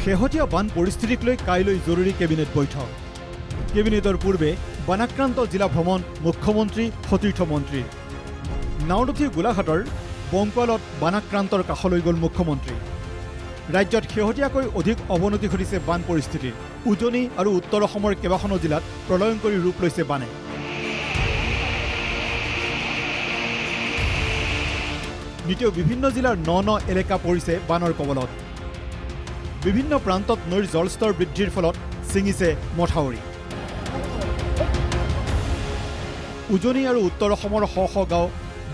শেহতীয়া বান পৰিস্থিতিক লৈ কাইলৈ জৰুৰী কেবিনেট বৈঠক। কেবিনেটৰ পূৰ্বে বানাক্ৰান্ত জিলা ভ্ৰমণ মুখ্যমন্ত্ৰী সতীৰ্থ মন্ত্ৰীৰ। নাওডুঠি গোলাঘাটৰ বংকুৱালত বানাক্ৰান্তৰ কাষলৈ গ'ল মুখ্যমন্ত্ৰী। ৰাজ্যত শেহতীয়াকৈ অধিক অৱনতি ঘটিছে বান পৰিস্থিতিৰ। উজনি আৰু উত্তৰ অসমৰ কেইবাখনো জিলাত প্ৰলয়ংকৰী ৰূপ লৈছে বানে। নিতৌ বিভিন্ন জিলাৰ ন এলেকা পৰিছে বানৰ কবলত। বিভিন্ন প্ৰান্তত নৈৰ জলস্তৰ বৃদ্ধিৰ ফলত ছিঙিছে মথাউৰি। উজনি আৰু উত্তৰ অসমৰ শ শ গাঁও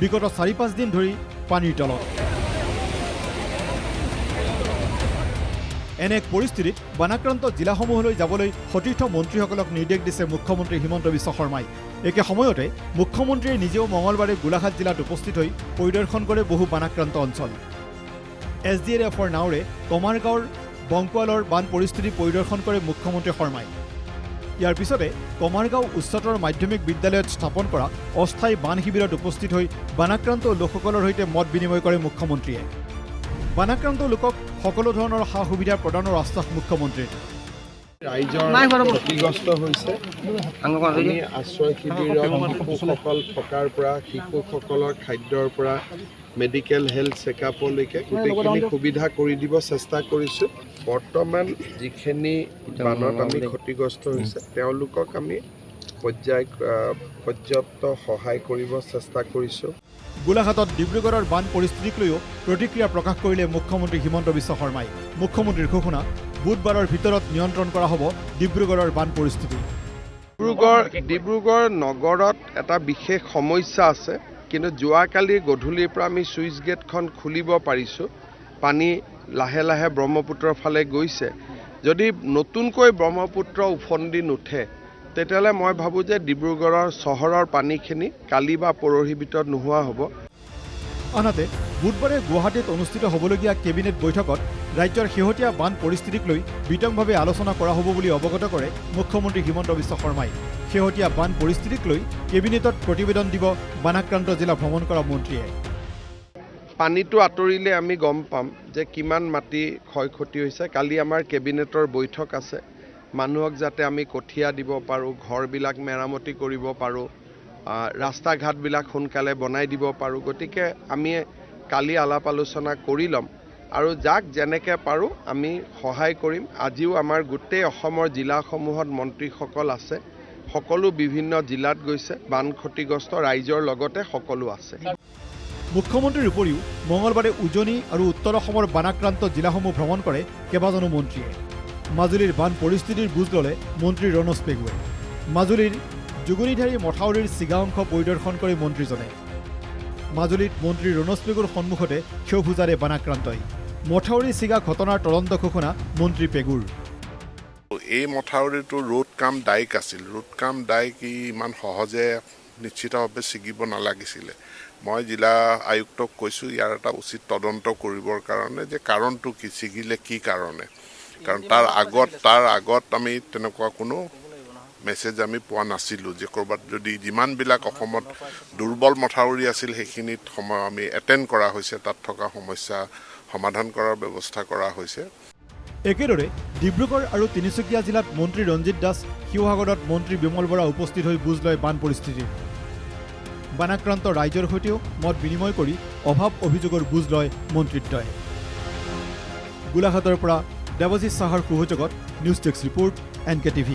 বিগত ৪-৫ দিন ধৰি পানীৰ তলত। এনে এক পৰিস্থিতিত বানাক্ৰান্ত জিলাসমূহলৈ যাবলৈ সতীৰ্থ মন্ত্ৰীসকলক নিৰ্দেশ দিছে মুখ্যমন্ত্ৰী হিমন্ত বিশ্ব শৰ্মাই। একে সময়তে মুখ্যমন্ত্ৰীয়ে নিজেও মঙলবাৰে গোলাঘাট জিলাত উপস্থিত হৈ পৰিদৰ্শন কৰে বহু বানাক্ৰান্ত অঞ্চল। SDRFৰ নাওৰে কমাৰগাঁৱৰ বংকুৱালৰ বান পৰিস্থিতি পৰিদৰ্শন কৰে মুখ্যমন্ত্ৰী শৰ্মাই। ইয়াৰ পিছতে কমাৰগাঁও উচ্চতৰ মাধ্যমিক বিদ্যালয়ত স্থাপন কৰা অস্থায়ী বান শিবিৰত উপস্থিত হৈ বানাক্ৰান্ত লোকসকলৰ সৈতে মত বিনিময় কৰে মুখ্যমন্ত্ৰীয়ে। বানাক্ৰান্ত লোকক সকলো ধৰণৰ সা সুবিধা প্ৰদানৰ আশ্বাস মুখ্যমন্ত্ৰীৰ। ৰাইজৰ ক্ষতিগ্ৰস্ত হৈছে। আমি আশ্ৰয় শিবিৰত শিশুসকল থকাৰ পৰা শিশুসকলৰ খাদ্যৰ পৰা মেডিকেল হেল্থ চেকআপলৈকে গোটেইখিনি সুবিধা কৰি দিব চেষ্টা কৰিছোঁ। বৰ্তমান যিখিনি বানত আমি ক্ষতিগ্ৰস্ত হৈছে তেওঁলোকক আমি পৰ্যাপ্ত সহায় কৰিব চেষ্টা কৰিছোঁ। গোলাঘাটত ডিব্ৰুগড়ৰ বান পৰিস্থিতিক লৈও প্ৰতিক্ৰিয়া প্ৰকাশ কৰিলে মুখ্যমন্ত্ৰী হিমন্ত বিশ্ব শৰ্মাই। মুখ্যমন্ত্ৰীৰ ঘোষণা, বুধবাৰৰ ভিতৰত নিয়ন্ত্ৰণ কৰা হ'ব ডিব্ৰুগড়ৰ বান পৰিস্থিতি। ডিব্ৰুগড় নগৰত এটা বিশেষ সমস্যা আছে, কিন্তু যোৱাকালি গধূলিৰ পৰা আমি ছুইচ গেটখন খুলিব পাৰিছোঁ। পানী লাহে লাহে ব্ৰহ্মপুত্ৰৰ ফালে গৈছে। যদি নতুনকৈ ব্ৰহ্মপুত্ৰ উফন্দি নুঠে তেতিয়াহ'লে মই ভাবোঁ যে ডিব্ৰুগড়ৰ চহৰৰ পানীখিনি কালি বা পৰহিৰ ভিতৰত নোহোৱা হ'ব। আনহাতে বুধবাৰে গুৱাহাটীত অনুষ্ঠিত হ'বলগীয়া কেবিনেট বৈঠকত ৰাজ্যৰ শেহতীয়া বান পৰিস্থিতিক লৈ বিতংভাৱে আলোচনা কৰা হ'ব বুলি অৱগত কৰে মুখ্যমন্ত্ৰী হিমন্ত বিশ্ব শৰ্মাই। শেহতীয়া বান পৰিস্থিতিক লৈ কেবিনেটত প্ৰতিবেদন দিব বানাক্ৰান্ত জিলা ভ্ৰমণ কৰা মন্ত্ৰীয়ে। পানীটো আঁতৰিলে আমি গম পাম যে কিমান মাটি ক্ষয় ক্ষতি হৈছে। কালি আমাৰ কেবিনেটৰ বৈঠক আছে। মানুহক যাতে আমি কঠীয়া দিব পাৰোঁ, ঘৰবিলাক মেৰামতি কৰিব পাৰোঁ, ৰাস্তা ঘাটবিলাক সোনকালে বনাই দিব পাৰোঁ। গতিকে আমি কালি আলাপ আলোচনা কৰি ল'ম আৰু যাক যেনেকৈ পাৰোঁ আমি সহায় কৰিম। আজিও আমাৰ গোটেই অসমৰ জিলাসমূহত মন্ত্ৰীসকল আছে। সকলো বিভিন্ন জিলাত গৈছে। বান ক্ষতিগ্ৰস্ত ৰাইজৰ লগতে সকলো আছে। মুখ্যমন্ত্ৰীৰ উপৰিও মঙলবাৰে উজনি আৰু উত্তৰ অসমৰ বানাক্ৰান্ত জিলাসমূহ ভ্ৰমণ কৰে কেইবাজনো মন্ত্ৰীয়ে। মাজুলীৰ বান পৰিস্থিতিৰ বুজ ল'লে মন্ত্ৰী ৰণোজ পেগুৱে। মাজুলীৰ যুগুনিধাৰী মথাউৰিৰ ছিগা অংশ পৰিদৰ্শন কৰে মন্ত্ৰীজনে। মাজুলীত মন্ত্ৰী ৰণোজ পেগুৰ সন্মুখতে ক্ষোভ উজাৰে বানাক্ৰান্তই। মথাউৰি ছিগা ঘটনাৰ তদন্ত ঘোষণা মন্ত্ৰী পেগুৰ। এই মথাউৰিটো ৰোড কাম ডাইক আছিল। ৰোড কাম ডাইক ইমান সহজে নিশ্চিতভাৱে ছিগিব নালাগিছিলে। মই জিলা আয়ুক্তক কৈছোঁ ইয়াৰ এটা উচিত তদন্ত কৰিবৰ কাৰণে, যে কাৰণটো কি, ছিগিলে কি কাৰণে। কাৰণ তাৰ আগত আমি তেনেকুৱা কোনো মেছেজ আমি পোৱা নাছিলোঁ যে ক'ৰবাত যদি যিমানবিলাক অসমত দুৰ্বল মথাউৰি আছিল সেইখিনিত সময় আমি এটেণ্ড কৰা হৈছে, তাত থকা সমস্যা সমাধান কৰাৰ ব্যৱস্থা কৰা হৈছে। একেদৰে ডিব্ৰুগড় আৰু তিনিচুকীয়া জিলাত মন্ত্ৰী ৰঞ্জিত দাস, শিৱসাগৰত মন্ত্ৰী বিমল বৰা উপস্থিত হৈ বুজ লয় বান পৰিস্থিতিৰ। বানাক্ৰান্ত ৰাইজৰ সৈতেও মত বিনিময় কৰি অভাৱ অভিযোগৰ বুজ লয় মন্ত্ৰীদ্বয়ে। গোলাঘাটৰ পৰা দেৱজিৎ সাহাৰ সহযোগত নিউজ ডেস্ক ৰিপৰ্ট NKTV।